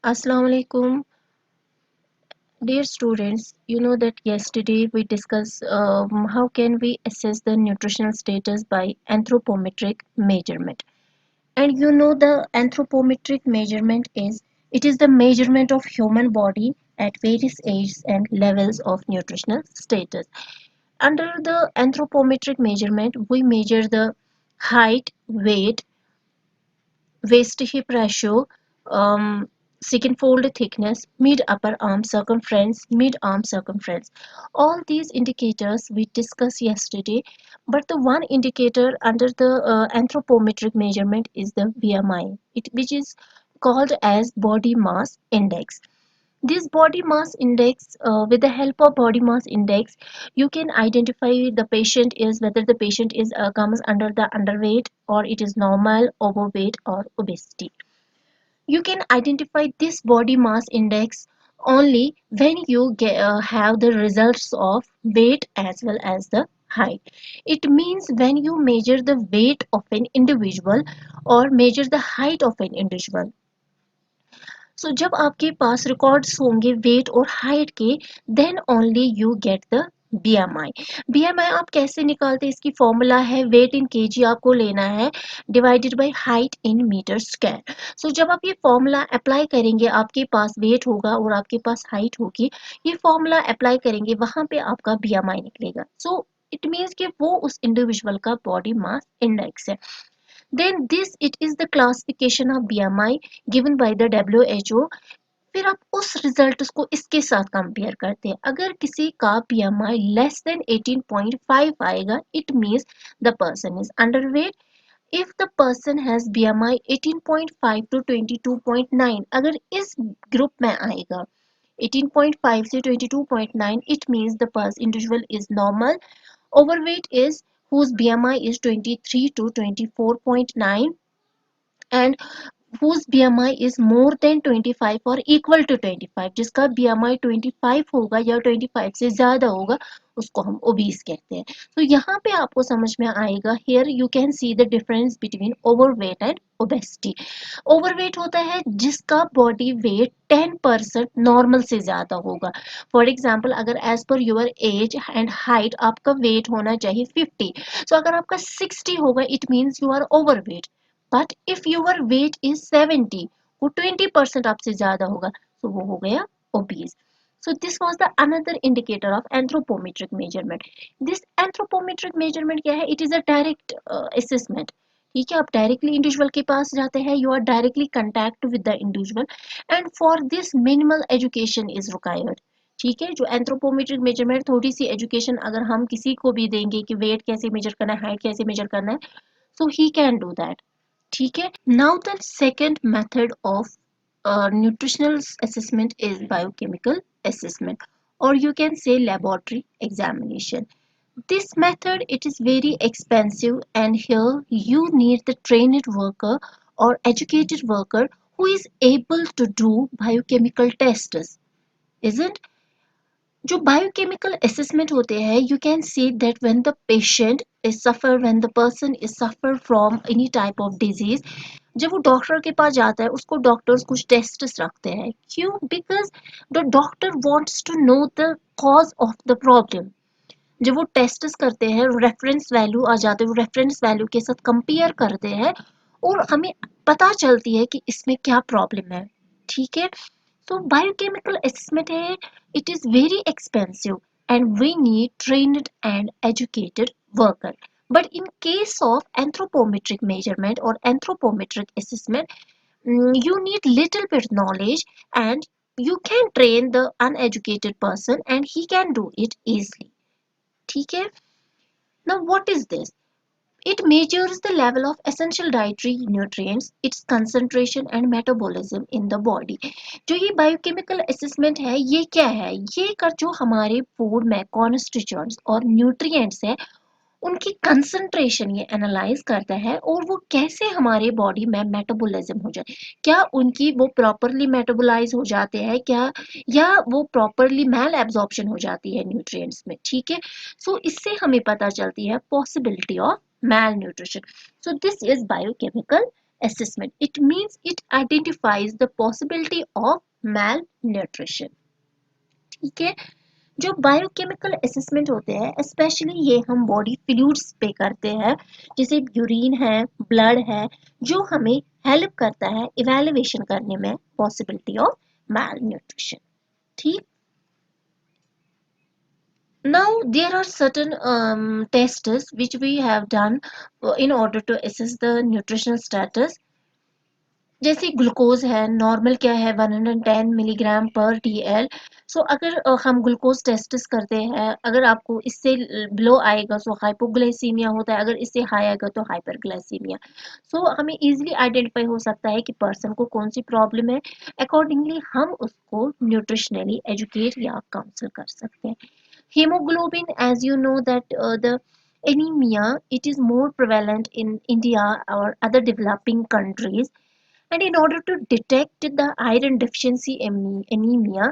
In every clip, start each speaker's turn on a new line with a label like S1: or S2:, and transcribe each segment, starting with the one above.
S1: Assalamu alaikum, dear students. You know that yesterday we discussed how can we assess the nutritional status by anthropometric measurement. And you know the anthropometric measurement is it is the measurement of human body at various ages and levels of nutritional status. Under the anthropometric measurement, we measure the height, weight, waist to hip ratio, second fold thickness, mid upper arm circumference, mid arm circumference. All these indicators we discussed yesterday, but the one indicator under the anthropometric measurement is the BMI, which is called as body mass index. This body mass index, with the help of body mass index, you can identify the patient is whether the patient is comes under the underweight or it is normal, overweight or obesity. You can identify this body mass index only when you have the results of weight as well as the height. It means when you measure the weight of an individual or measure the height of an individual. So जब आपके पास records होंगे weight और height के then only you get the BMI. BMI आप कैसे निकालते हैं? इसकी फॉर्मूला है वेट इन केजी आपको लेना है divided by height in metre square. So जब आप ये फॉर्मूला अप्लाई करेंगे आपके पास वेट होगा और आपके पास हाइट होगी, ये फॉर्मूला अप्लाई करेंगे वहां पे आपका बीएमआई निकलेगा। सो इट मीन्स कि वो उस इंडिविजुअल का बॉडी मास इंडेक्स है। then this it is the classification of BMI given by the WHO। फिर आप उस रिजल्ट को इसके साथ कंपेयर करते हैं। अगर किसी का BMI लेस देन 18.5 आएगा it means the person is underweight. If the person has BMI 18.5 to 22.9, अगर इस ग्रुप में आएगा 18.5 से 22.9 it means the person individual is normal। overweight is whose BMI is 23 to 24.9 and whose BMI is more than 25 or equal to 25, जिसका BMI 25 होगा या 25 से ज़्यादा होगा उसको हम ओबीस कहते हैं। तो यहाँ पे आपको समझ में आएगा here you can see the difference between overweight and obesity। Overweight होता है जिसका बॉडी वेट 10% नॉर्मल से ज़्यादा होगा। फॉर एग्जाम्पल अगर as per your age and height आपका वेट होना चाहिए 50, सो अगर आपका 60 होगा it means you are overweight. But if your weight is 70, वो 20% आपसे ज्यादा होगा तो वो हो गया obese. So this was the another indicator of anthropometric measurement. This anthropometric measurement क्या है? It is a direct assessment। ठीक है, आप डायरेक्टली इंडिविजुअल के पास जाते हैं, you are directly contact with the individual and for this minimal education is required. ठीक है, जो एंथ्रोपोमेट्रिक मेजरमेंट थोड़ी सी एजुकेशन अगर हम किसी को भी देंगे कि वेट कैसे मेजर करना है, हाइट कैसे मेजर करना है, सो ही कैन डू दैट। ठीक है, now the second method of nutritional assessment is biochemical assessment or you can say laboratory examination. This method it is very expensive and here you need the trained worker or educated worker who is able to do biochemical tests, isn't? जो biochemical assessment होते हैं you can see that when the patient is suffer when the person is suffer from any type of disease, जब वो doctor के पास जाता है उसको doctors कुछ टेस्ट रखते हैं। क्यों? Because the doctor wants to know the cause of the problem. जब वो टेस्ट करते हैं रेफरेंस वैल्यू आ जाते हैं, वो रेफरेंस वैल्यू के साथ कंपेयर करते हैं और हमें पता चलती है कि इसमें क्या प्रॉब्लम है। ठीक है, तो biochemical assessment है, it is very expensive and we need trained and educated worker. But in case of anthropometric measurement or anthropometric assessment, you need little bit knowledge and you can train the uneducated person and he can do it easily. ठीक है, now what is this? It measures the level of essential dietary nutrients, its concentration and metabolism in the body। जो ये biochemical assessment है ये क्या है? ये कर जो हमारे फूड में कॉन्स्टिट्यूएंट्स और न्यूट्रिएंट्स है उनकी कंसंट्रेशन ये एनालाइज करता है और वो कैसे हमारे बॉडी में मेटाबॉलिज्म हो जाए, क्या उनकी वो प्रॉपरली मेटाबोलाइज हो जाते हैं क्या, या वो प्रॉपरली मैल एब्जॉर्प्शन हो जाती है न्यूट्रिएंट्स में। ठीक है, सो इससे हमें पता चलती है possibility of malnutrition. So this is biochemical assessment. It means it identifies the possibility of malnutrition. ठीक है, जो बायोकेमिकल असेसमेंट होते हैं स्पेशली ये हम बॉडी फ्लूइड्स पे करते हैं, जैसे यूरिन है, ब्लड है, जो हमें हेल्प करता है इवैल्यूएशन करने में पॉसिबिलिटी ऑफ मैल न्यूट्रिशन। ठीक, now there are certain tests which we have done in order to assess the nutritional status, जैसे ग्लूकोज है, नॉर्मल क्या है 110 मिलीग्राम पर डीएल। सो अगर हम ग्लूकोज टेस्ट करते हैं, अगर आपको इससे बिलो आएगा सो हाइपोग्लाइसीमिया होता है, अगर इससे हाई आएगा तो हाइपरग्लाइसीमिया। सो हमें इजीली आइडेंटिफाई हो सकता है कि पर्सन को कौन सी प्रॉब्लम है, अकॉर्डिंगली हम उसको न्यूट्रिशनली एजुकेट या काउंसल कर सकते हैं। Haemoglobin, as you know that the anemia, it is more prevalent in India or other developing countries, and in order to detect the iron deficiency anemia,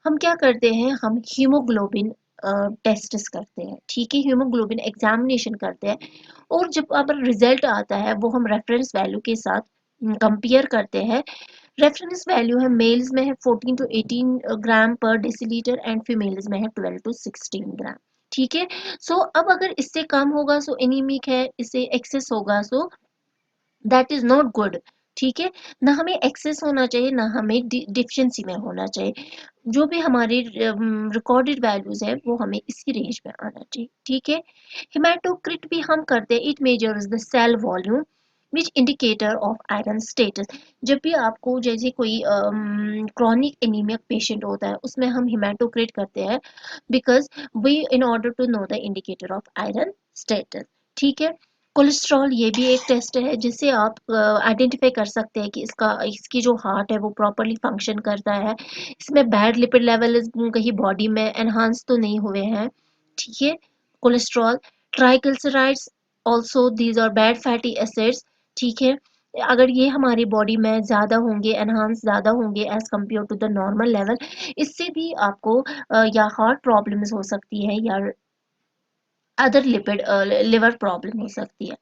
S1: हम क्या करते हैं, हम हीमोग्लोबिन टेस्ट करते हैं। ठीक है, हीमोग्लोबिन एग्जामिनेशन करते हैं, और जब अब रिजल्ट आता है वो हम रेफरेंस वैल्यू के साथ कंपेयर करते हैं। रेफरेंस वैल्यू है मेल्स में है 14 टू 18 ग्राम पर डेसीलीटर एंड फीमेल्स में है 12 टू 16 ग्राम। ठीक है, सो अब अगर इससे कम होगा सो एनीमिक है, इससे एक्सेस होगा so that is not good. ठीक है, ना हमें एक्सेस होना चाहिए ना हमें डिफिशिएंसी में होना चाहिए, जो भी हमारी रिकॉर्डेड वैल्यूज है वो हमें इसी रेंज में आना चाहिए। ठीक है, हेमाटोक्रिट भी हम करते हैं, it measures the cell volume which indicator of iron status. जब भी आपको जैसे कोई क्रॉनिक एनीमिक पेशेंट होता है उसमें हम हेमाटोक्रिट करते हैं, because we in order to know the indicator of iron status. ठीक है, कोलेस्ट्रॉल ये भी एक टेस्ट है जिससे आप आइडेंटिफाई कर सकते हैं कि इसकी जो हार्ट है वो प्रॉपरली फंक्शन करता है, इसमें बैड लिपिड लेवल कहीं बॉडी में एनहांस तो नहीं हुए हैं। ठीक है, cholesterol, triglycerides, also these are bad fatty acids. ठीक है, अगर ये हमारी बॉडी में ज़्यादा होंगे, एनहांस ज़्यादा होंगे as compare to the normal level, इससे भी आपको या हार्ट प्रॉब्लम्स हो सकती है या अदर लिपिड लिवर प्रॉब्लम हो सकती है।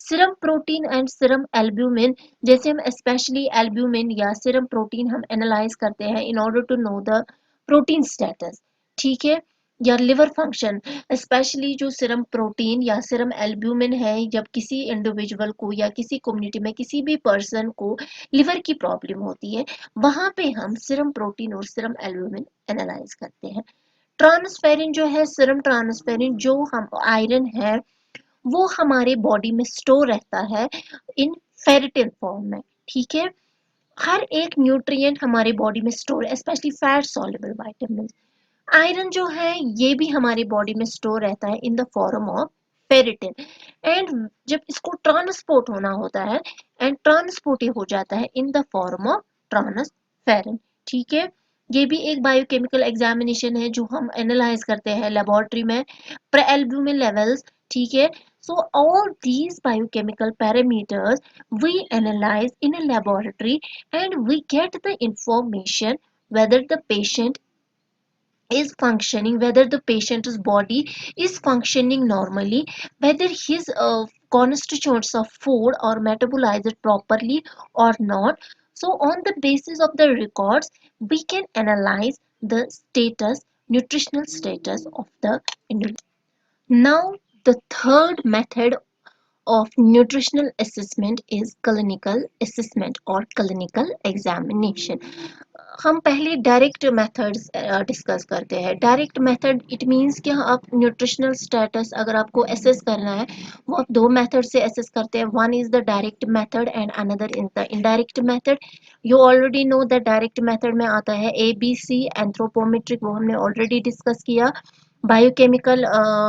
S1: Serum protein and serum albumin, जैसे हम स्पेशली एल्ब्यूमिन या सीरम प्रोटीन हम एनालाइज करते हैं in order to know the protein status. ठीक है, या लिवर फंक्शन, स्पेशली जो सीरम प्रोटीन या सीरम एल्ब्यूमिन है, जब किसी इंडिविजुअल को या किसी कम्युनिटी में किसी भी पर्सन को लिवर की प्रॉब्लम होती है, वहां पे हम सीरम प्रोटीन और सीरम एल्ब्यूमिन एनालाइज करते हैं। ट्रांसफेरिन जो है, सीरम ट्रांसफेरिन जो हम आयरन है वो हमारे बॉडी में स्टोर रहता है इन फेरिटिन फॉर्म में। ठीक है, हर एक न्यूट्रिएंट हमारे बॉडी में स्टोर है, specially fat soluble vitamin. Iron जो है ये भी हमारी बॉडी में स्टोर रहता है in the form of ferritin, and जब इसको ट्रांसपोर्ट होना होता है एंड ट्रांसपोर्ट हो जाता है in the form of transferrin. ठीक है, ये भी एक बायोकेमिकल एग्जामिनेशन है जो हम एनालाइज करते हैं लेबोरेटरी में, प्रेएल्ब्यूमिन लेवल्स। ठीक है, so all these biochemical parameters we analyze in a laboratory, and we get the information whether the patient is functioning, whether the patient's body is functioning normally, whether his constituents of food are metabolized properly or not. So on the basis of the records we can analyze the status, nutritional status of the individual. Now the third method of nutritional assessment is clinical assessment or clinical examination. हम पहले direct methods discuss करते हैं। Direct method it means कि आप nutritional status अगर आपको assess करना है वो आप दो मेथड से असेस करते हैं, one is the direct method and another is the indirect method. You already know the direct method में आता है ABC एंथ्रोपोमेट्रिक, वो हमने ऑलरेडी डिस्कस किया। बायोकेमिकल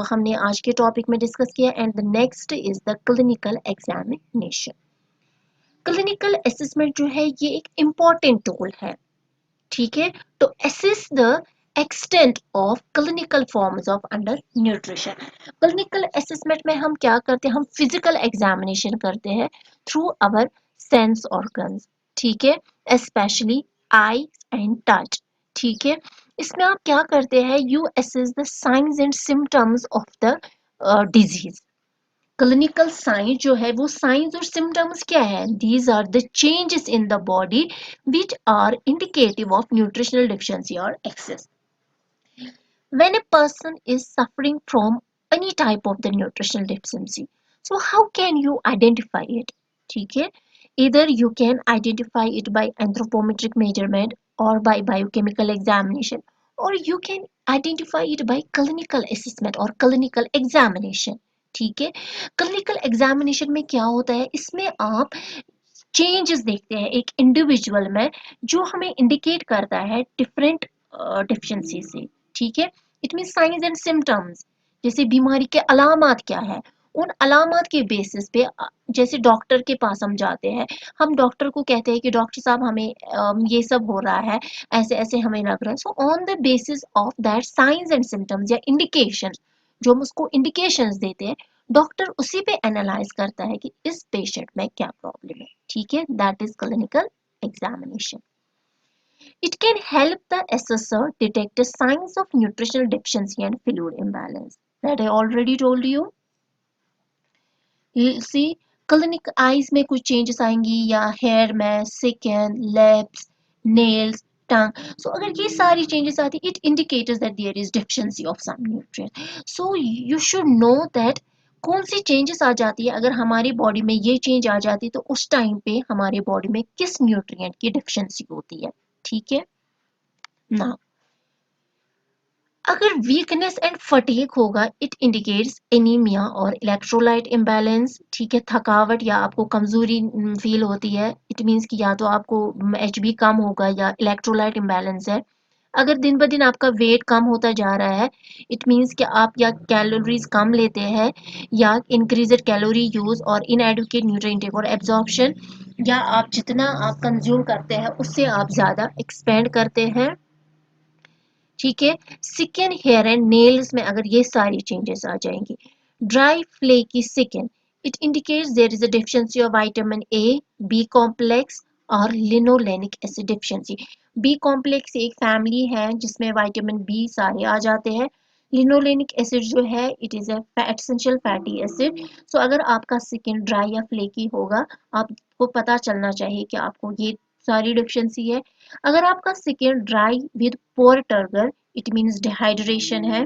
S1: हमने आज के टॉपिक में डिस्कस किया, and the next is the clinical examination. Clinical assessment जो है ये एक इम्पॉर्टेंट टूल है। ठीक है, तो assess the extent of clinical forms of under nutrition. Clinical assessment में हम क्या करते हैं, हम फिजिकल एग्जामिनेशन करते हैं थ्रू आवर सेंस ऑर्गन्स। ठीक है, स्पेशली आई एंड टच। ठीक है, इसमें आप क्या करते हैं, you assess the signs and symptoms of the disease. Clinical signs जो है वो साइंस और सिम्टम्स क्या है? These are the changes in the body which are indicative of nutritional deficiency और excess. When a person is suffering from any type of the nutritional deficiency, so how can you identify it? ठीक है, either you can identify it by anthropometric measurement or by biochemical examination, or you can identify it by clinical assessment or clinical examination. ठीक है, clinical examination में क्या होता है, इसमें आप चेंजेस देखते हैं एक इंडिविजुअल में जो हमें इंडिकेट करता है डिफरेंट डिफिशिएंसी से. ठीक है, it mean science and symptoms, जैसे बीमारी के अलामत क्या है, उन अलामत के बेसिस पे जैसे डॉक्टर के पास हम जाते हैं, हम डॉक्टर को कहते हैं कि डॉक्टर साहब हमें ये सब हो रहा है, ऐसे ऐसे हमें लग रहा है. So on the basis of that science and symptoms या इंडिकेशन, जो हम उसको इंडिकेशंस देते हैं, डॉक्टर उसी पे एनालाइज करता है कि इस पेशेंट में क्या प्रॉब्लम है. ठीक है, that is clinical examination. It can help the assessor detect the signs of nutritional deficiency and fluid imbalance. That I already told you. You see, clinic eyes में कुछ चेंजेस आएंगी या हेयर में, skin, lips, nails, tongue. So अगर ये सारी changes आती, it indicates that there is deficiency of some nutrient. So you should know that कौन सी चेंजेस आ जाती है. अगर हमारी बॉडी में ये चेंज आ जाती है तो उस टाइम पे हमारी बॉडी में किस न्यूट्रिएंट की डेफिशिएंसी होती है. ठीक है ना, अगर वीकनेस एंड फटीग होगा, इट इंडिकेट्स एनीमिया और इलेक्ट्रोलाइट इम्बैलेंस. ठीक है, थकावट या आपको कमजोरी फील होती है, इट मीन्स कि या तो आपको एचबी कम होगा या इलेक्ट्रोलाइट इम्बैलेंस है. अगर दिन ब दिन आपका वेट कम होता जा रहा है, इट मीन्स कि आप या कैलोरीज कम लेते हैं या इंक्रीज्ड कैलोरी यूज और इनएडुकेट न्यूट्रिएंट टेक और एब्जॉर्प्शन, या आप जितना आप कंज्यूम करते हैं उससे आप ज्यादा एक्सपेंड करते हैं. ठीक है, स्किन, हेयर एंड नेल्स में अगर ये सारी चेंजेस आ जाएंगी. Dry flaky skin, it indicates there is a deficiency of vitamin A, B complex और linolenic acid deficiency. B complex एक फैमिली है जिसमें विटामिन बी सारे आ जाते हैं. लिनोलेनिक एसिड जो है, it is a essential fatty acid. So अगर आपका स्किन ड्राई या फ्लेकी होगा, आपको पता चलना चाहिए कि आपको ये सारी डेफिशिएंसी है. अगर आपका skin dry with poor turgor, it means dehydration है.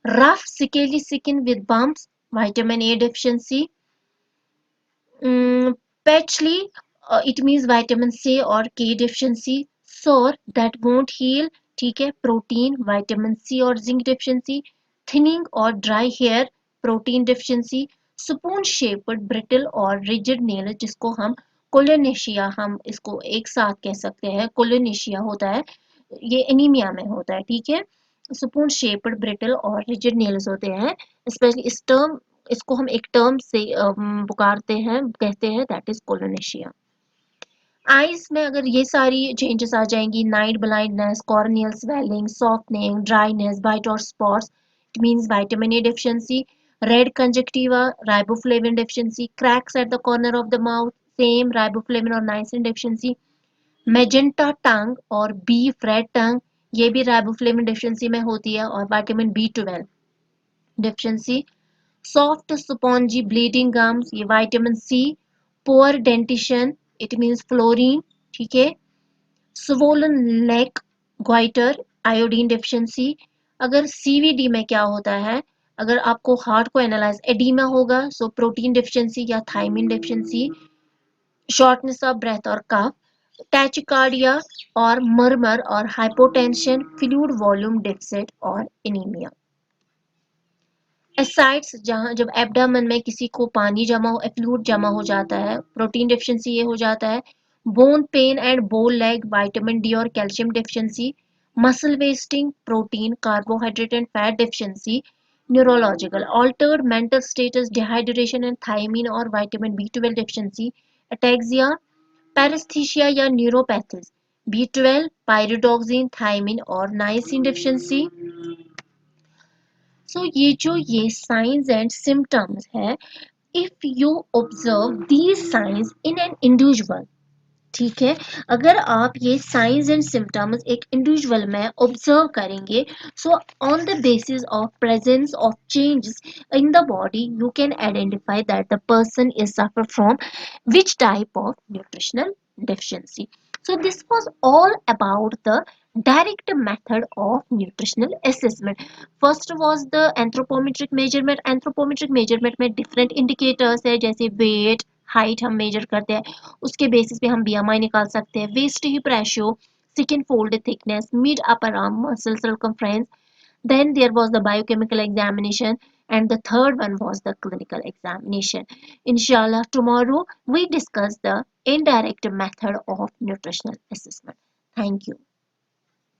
S1: Rough scaly skin with bumps, vitamin A deficiency. Patchy, it means vitamin C और के डेफिशिएंसी. सोर दैट वोंट हील, ठीक है, प्रोटीन, विटामिन सी और जिंक डेफिशिएंसी. थिनिंग और dry hair, protein deficiency. Spoon shaped brittle और rigid nail, जिसको हम कोलोनेशिया, हम इसको एक साथ कह सकते हैं, कोलोनेशिया होता है, ये एनीमिया में होता है. ठीक है, स्पून शेप्ड ब्रिटल और रिजिड नेल्स होते हैं. स्पेशली इस टर्म, इसको हम एक टर्म से पुकारते हैं, कहते हैं, दैट इज कोलोनेशिया. आईज में अगर ये सारी चेंजेस आ जाएंगी, night blindness, corneal swelling, softening, dryness, bite और spots, it means vitamin A deficiency. Red conjunctiva, riboflavin deficiency. Cracks at the corner of the mouth, same riboflavin और नाइसिन डेफिशिएंसी. मैजेंटा टंग और beef red टंग, ये भी riboflavin deficiency में होती है, और vitamin B 12 deficiency. Soft spongy bleeding gums, ये vitamin C. Poor dentition, it means fluorine. ठीक है, swollen neck goitre, iodine deficiency. अगर सीवीडी में क्या होता है, अगर आपको हार्ट को एनालाइज एडीमा होगा, सो प्रोटीन डेफिशिएंसी या thiamine deficiency. Shortness of breath और कफ, टैचिकार्डिया और मरमर और हाइपोटेंशन, फ्लूइड वॉल्यूम डेफिसिट और एनीमिया. एसाइड्स, जहाँ जब एब्डामन में किसी को पानी जमा हो, फ्लूइड जमा हो जाता है, प्रोटीन डेफिशिएंसी ये हो जाता है. Bone pain and bone leg, vitamin D और calcium deficiency. Muscle wasting, protein, carbohydrate and fat deficiency. Neurological, altered mental status, dehydration and thiamine और vitamin B 12 deficiency. Ataxia, paraesthesia या न्यूरोपैथीज, बी 12, पायरिडोक्सिन, थायमिन और niacin deficiency. So ये जो ये signs and symptoms है, if you observe these signs in an individual, ठीक है। अगर आप ये साइंस एंड सिम्टम्स एक इंडिविजुअल में ऑब्जर्व करेंगे, so on the basis of presence of changes in the body you can identify that the person is suffer from which type of nutritional deficiency. So this was all about the direct method of nutritional assessment. First was the anthropometric measurement. Anthropometric measurement में different indicators है, जैसे weight, height हम measure करते हैं, उसके basis पे हम BMI निकाल सकते हैं, waist to hip ratio, second fold thickness, mid upper arm muscle circumference. Then there was the biochemical examination, and the third one was the clinical examination. Inshallah, tomorrow we discuss the indirect method of nutritional assessment. Thank you.